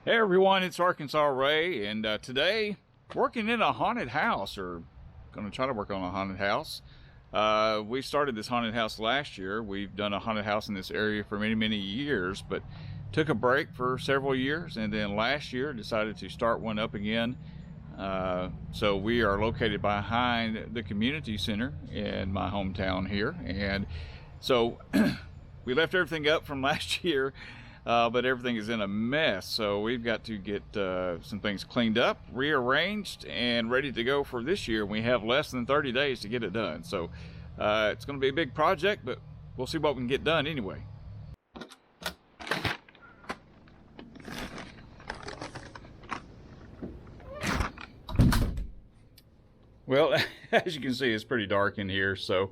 Hey everyone, it's Arkansas Ray, and today working in a haunted house, or going to try to work on a haunted house. We started this haunted house last year. We've done a haunted house in this area for many years, but took a break for several years, and then last year decided to start one up again. So we are located behind the community center in my hometown here, and so we left everything up from last year. But everything is in a mess, so we've got to get some things cleaned up, rearranged, and ready to go for this year. We have less than 30 days to get it done, so it's going to be a big project, but we'll see what we can get done anyway. Well, as you can see, it's pretty dark in here, so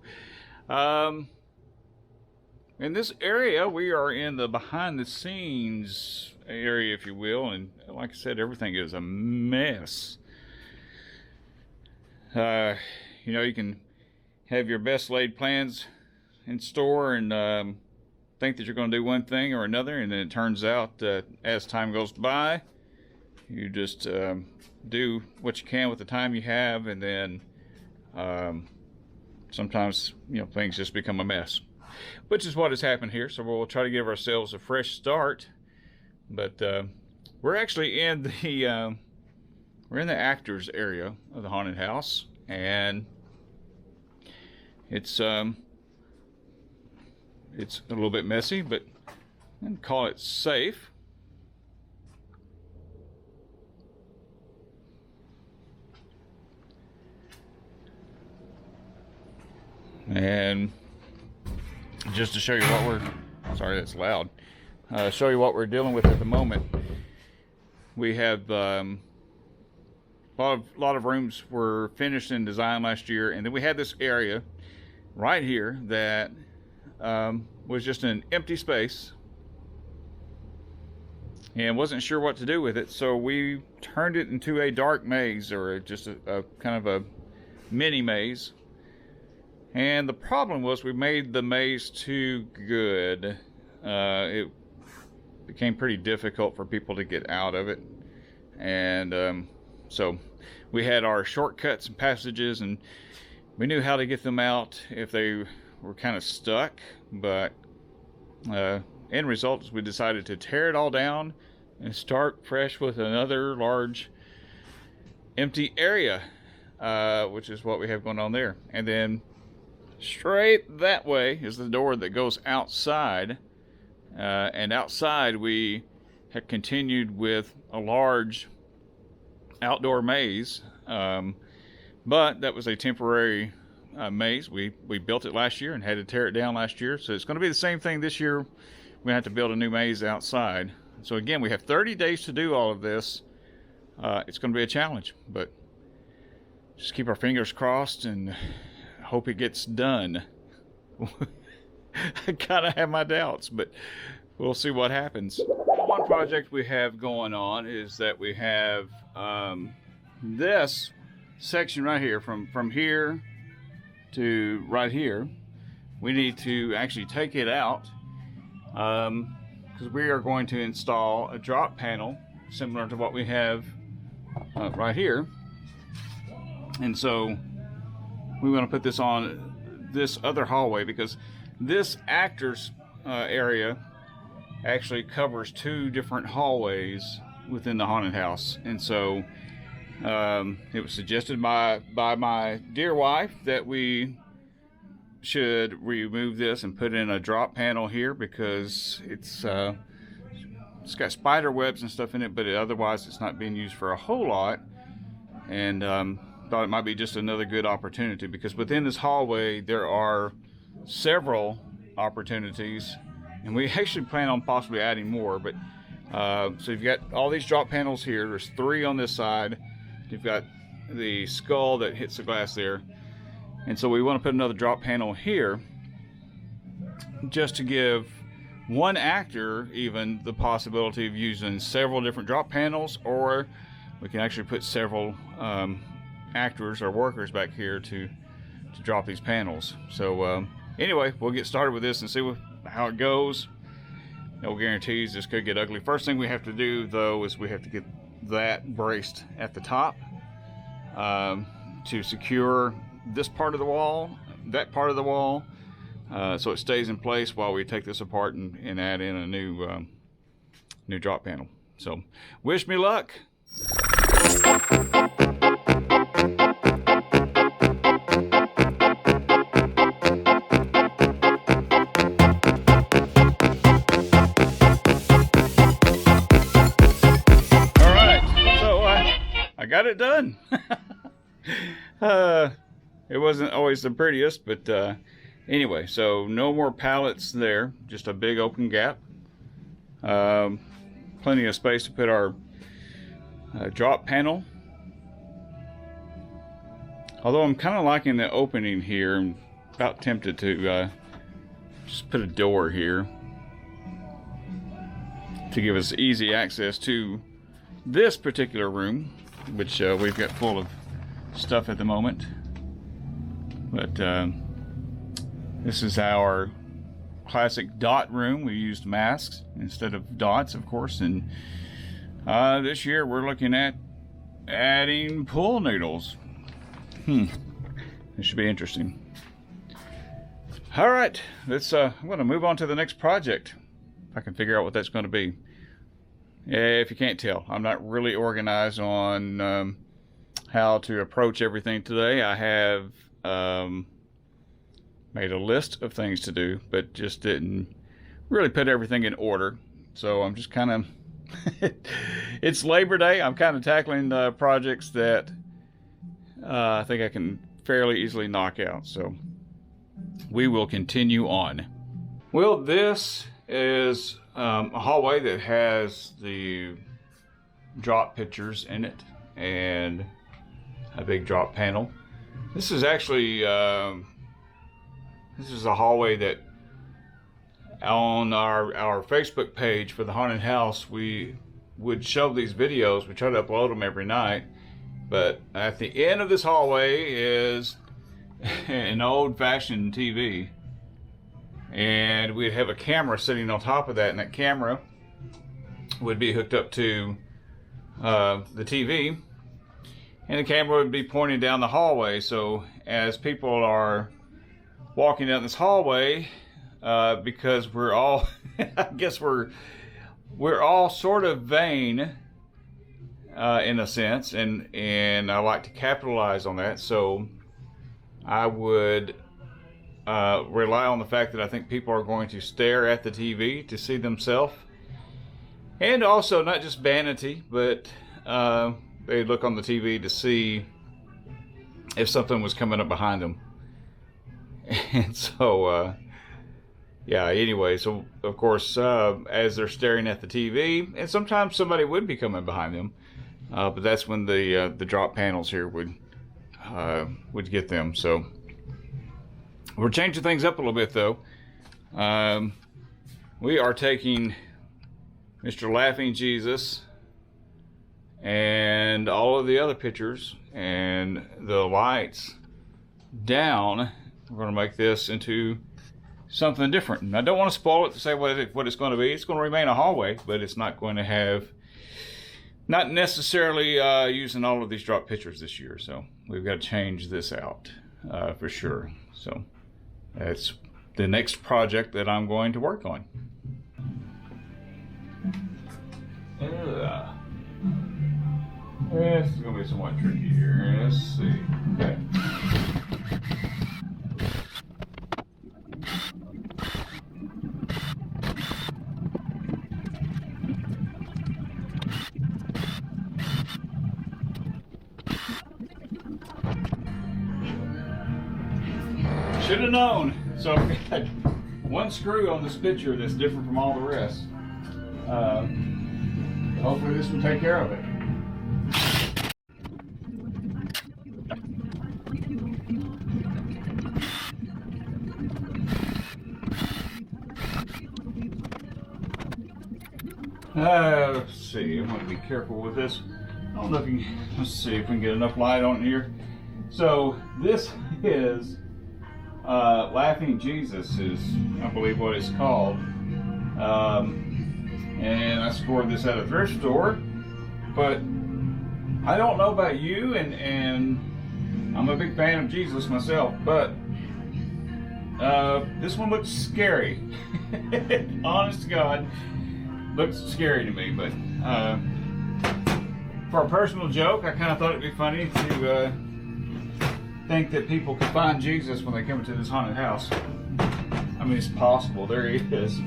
in this area, we are in the behind the scenes area, if you will, and like I said, everything is a mess. You know, you can have your best laid plans in store and think that you're going to do one thing or another, and then it turns out as time goes by, you just do what you can with the time you have, and then sometimes, you know, things just become a mess. Which is what has happened here, so we'll try to give ourselves a fresh start. But we're actually in the actors area of the haunted house, and it's a little bit messy, but I'd call it safe. And just to show you what we're, sorry that's loud, show you what we're dealing with at the moment. We have a lot of rooms were finished and designed last year, and then we had this area right here that was just an empty space and wasn't sure what to do with it, so we turned it into a dark maze, or just a kind of a mini maze. And the problem was we made the maze too good. It became pretty difficult for people to get out of it. And so we had our shortcuts and passages, and we knew how to get them out if they were kind of stuck. But end result is we decided to tear it all down and start fresh with another large empty area, which is what we have going on there. And then straight that way is the door that goes outside, and outside we had continued with a large outdoor maze, but that was a temporary maze. We built it last year and had to tear it down last year, so it's going to be the same thing this year. We have to build a new maze outside. So again, we have 30 days to do all of this. It's going to be a challenge, but just keep our fingers crossed and hope it gets done. I kind of have my doubts, but we'll see what happens. One project we have going on is that we have this section right here, from here to right here. We need to actually take it out because we are going to install a drop panel similar to what we have right here, and so we want to put this on this other hallway, because this actors area actually covers two different hallways within the haunted house. And so it was suggested by my dear wife that we should remove this and put in a drop panel here, because it's got spider webs and stuff in it, but otherwise it's not being used for a whole lot. And thought it might be just another good opportunity, because within this hallway there are several opportunities, and we actually plan on possibly adding more. But so you've got all these drop panels here. There's 3 on this side. You've got the skull that hits the glass there, and so we want to put another drop panel here just to give one actor even the possibility of using several different drop panels, or we can actually put several actors or workers back here to drop these panels. So anyway, we'll get started with this and see how it goes. No guarantees, this could get ugly. First thing we have to do though is we have to get that braced at the top to secure this part of the wall, that part of the wall, so it stays in place while we take this apart and add in a new drop panel. So wish me luck. I got it done. It wasn't always the prettiest, but anyway, so no more pallets there, just a big open gap. Plenty of space to put our drop panel. Although I'm kind of liking the opening here, I'm about tempted to just put a door here to give us easy access to this particular room, which we've got full of stuff at the moment. But this is our classic dot room. We used masks instead of dots, of course, and this year we're looking at adding pool noodles. This should be interesting. All right, let's I'm going to move on to the next project, if I can figure out what that's going to be. If you can't tell, I'm not really organized on how to approach everything today. I have made a list of things to do, but just didn't really put everything in order. So I'm just kind of, it's Labor Day. I'm kind of tackling projects that I think I can fairly easily knock out. So we will continue on. Well, this is a hallway that has the drop pictures in it and a big drop panel. This is actually this is a hallway that on our Facebook page for the haunted house we would show these videos. We try to upload them every night, but at the end of this hallway is an old-fashioned TV. And we'd have a camera sitting on top of that, and that camera would be hooked up to the TV, and the camera would be pointing down the hallway. So as people are walking down this hallway, because we're all I guess we're all sort of vain in a sense, and I like to capitalize on that, so I would rely on the fact that I think people are going to stare at the TV to see themselves, and also not just vanity, but they look on the TV to see if something was coming up behind them. And so yeah, anyway, so of course as they're staring at the TV, and sometimes somebody would be coming behind them, but that's when the drop panels here would get them. So we're changing things up a little bit, though. We are taking Mr. Laughing Jesus and all of the other pictures and the lights down. We're going to make this into something different. And I don't want to spoil it to say what it's going to be. It's going to remain a hallway, but it's not going to have, not necessarily using all of these drop pictures this year. So we've got to change this out for sure. So that's the next project that I'm going to work on. This is going to be somewhat tricky here. Let's see. Okay. Should have known. So we had one screw on this picture that's different from all the rest. Hopefully this will take care of it. Let's see, I'm going to be careful with this. I don't know if you can, let's see if we can get enough light on here. So this is Laughing Jesus is, I believe, what it's called. And I scored this at a thrift store. But I don't know about you, and I'm a big fan of Jesus myself, but this one looks scary. Honest to God, looks scary to me. But for a personal joke, I kind of thought it'd be funny to think that people could find Jesus when they come into this haunted house. I mean, it's possible. There he is.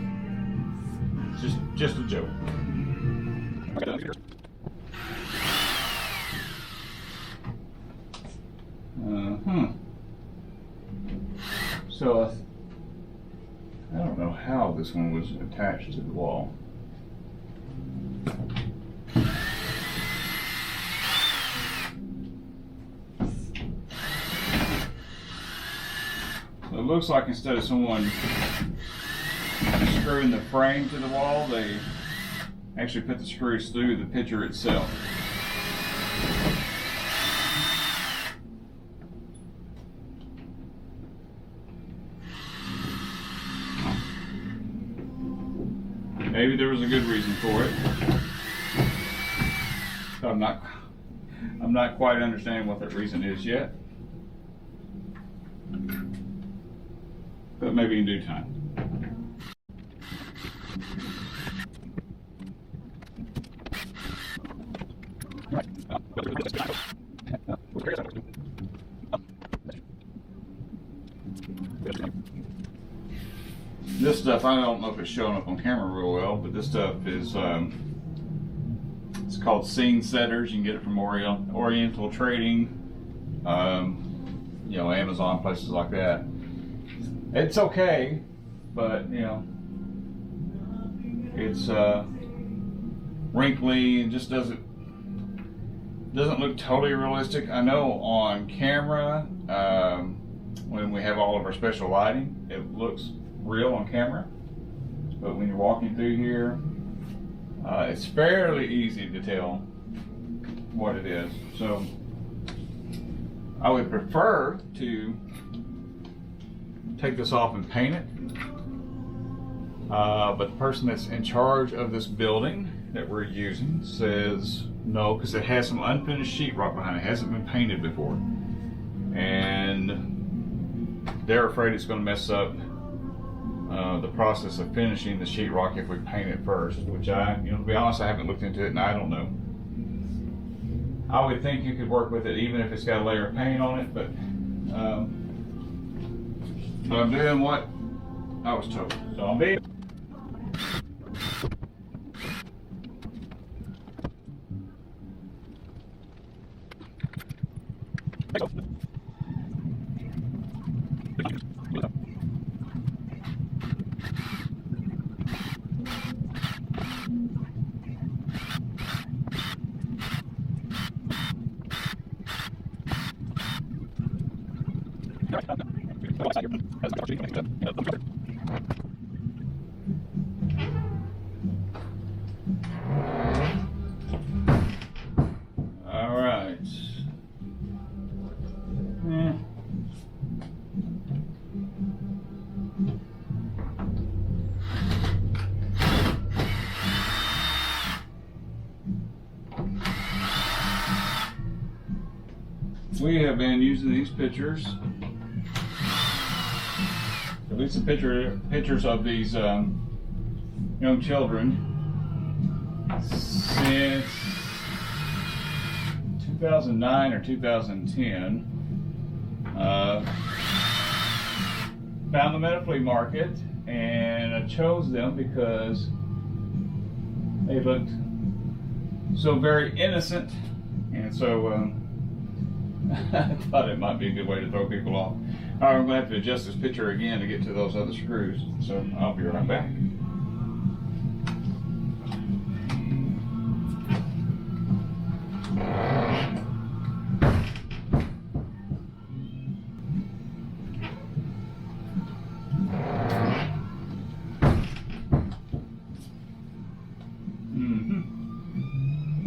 Just a joke. So I don't know how this one was attached to the wall. So it looks like instead of someone screwing the frame to the wall, they actually put the screws through the picture itself. Maybe there was a good reason for it. I'm not quite understanding what that reason is yet. But maybe in due time. This stuff, I don't know if it's showing up on camera real well, but this stuff is, it's called scene setters. You can get it from Oriental Trading, you know, Amazon, places like that. It's okay, but, you know, it's wrinkly and just doesn't look totally realistic. I know on camera, when we have all of our special lighting, it looks real on camera, but when you're walking through here, it's fairly easy to tell what it is. So I would prefer to take this off and paint it, but the person that's in charge of this building that we're using says no, because it has some unfinished sheetrock behind it. It hasn't been painted before, and they're afraid it's going to mess up the process of finishing the sheetrock if we paint it first, which to be honest, I haven't looked into it and I don't know. I would think you could work with it even if it's got a layer of paint on it, but I'm doing what I was told. So I'm being all right. We have been using these pictures, at least the pictures of these young children, since 2009 or 2010. Found them at a flea market, and I chose them because they looked so very innocent, and so I thought it might be a good way to throw people off. All right, I'm going to have to adjust this picture again to get to those other screws, so I'll be right back.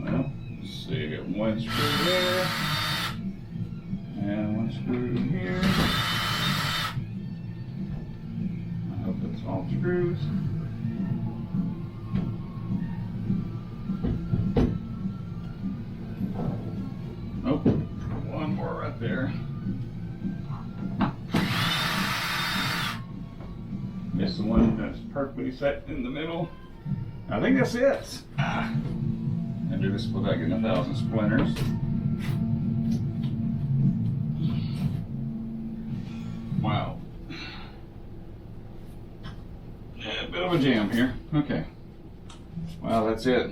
Well, let's see, I got one screw there. And one screw here. I hope that's all screws. one that's perfectly set in the middle. I think that's it. I do this without getting 1,000 splinters. Wow. Yeah, a bit of a jam here. Okay. Well, that's it.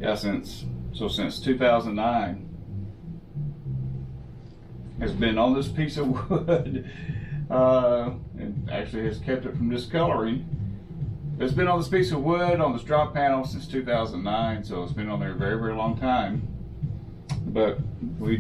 Yeah, since 2009, has been on this piece of wood. And actually has kept it from discoloring. It's been on this piece of wood on this drop panel since 2009, so it's been on there a very, very long time. But we're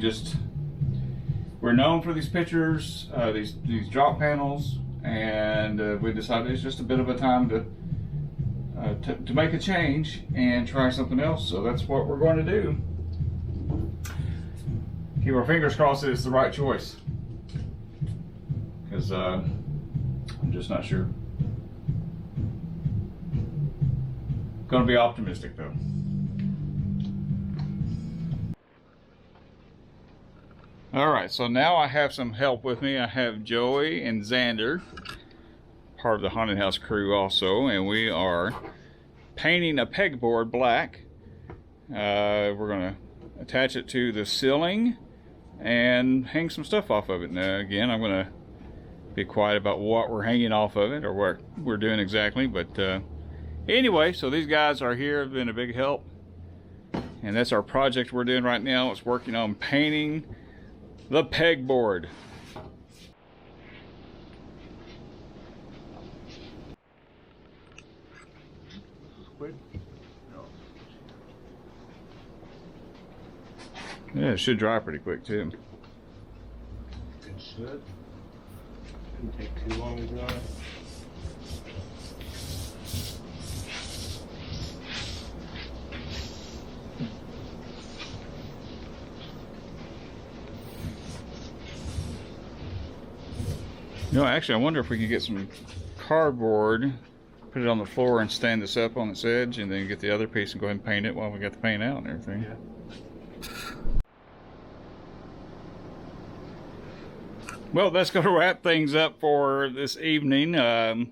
known for these pictures, these drop panels, and we decided it's just a bit of a time to make a change and try something else. So that's what we're going to do. Keep our fingers crossed that it's the right choice, because I'm just not sure. Going to be optimistic though. All right, so now I have some help with me. I have Joey and Xander, part of the haunted house crew also, and we are painting a pegboard black. We're going to attach it to the ceiling and hang some stuff off of it. Now again, I'm going to be quiet about what we're hanging off of it or what we're doing exactly, but anyway, so these guys are here, have been a big help, and that's our project we're doing right now. It's working on painting the pegboard. Yeah, it should dry pretty quick too. It should. Shouldn't take too long to dry. No, actually, I wonder if we could get some cardboard, put it on the floor and stand this up on its edge, and then get the other piece and go ahead and paint it while we got the paint out and everything. Yeah. Well, that's going to wrap things up for this evening. You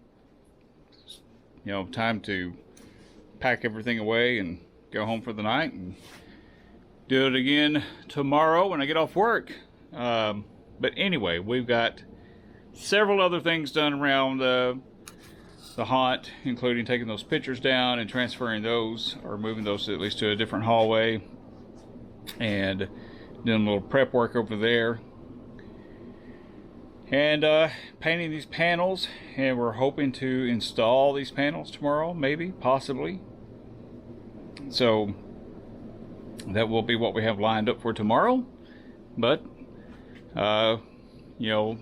know, time to pack everything away and go home for the night and do it again tomorrow when I get off work. But anyway, we've got several other things done around the haunt, including taking those pictures down and transferring those, or moving those at least to a different hallway, and doing a little prep work over there, and painting these panels. And we're hoping to install these panels tomorrow, maybe, possibly. So that will be what we have lined up for tomorrow. But you know,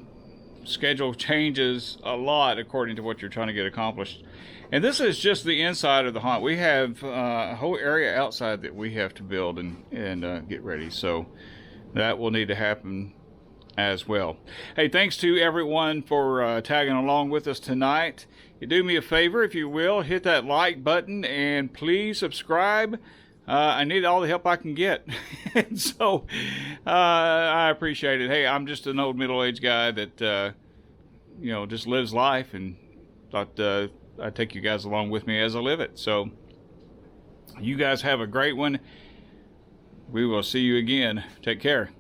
schedule changes a lot according to what you're trying to get accomplished. And this is just the inside of the haunt. We have a whole area outside that we have to build and get ready. So that will need to happen as well. Hey, thanks to everyone for tagging along with us tonight. You do me a favor, if you will, hit that like button and please subscribe. I need all the help I can get. And so I appreciate it. Hey, I'm just an old middle-aged guy that you know, just lives life, and thought I'd take you guys along with me as I live it. So you guys have a great one. We will see you again. Take care.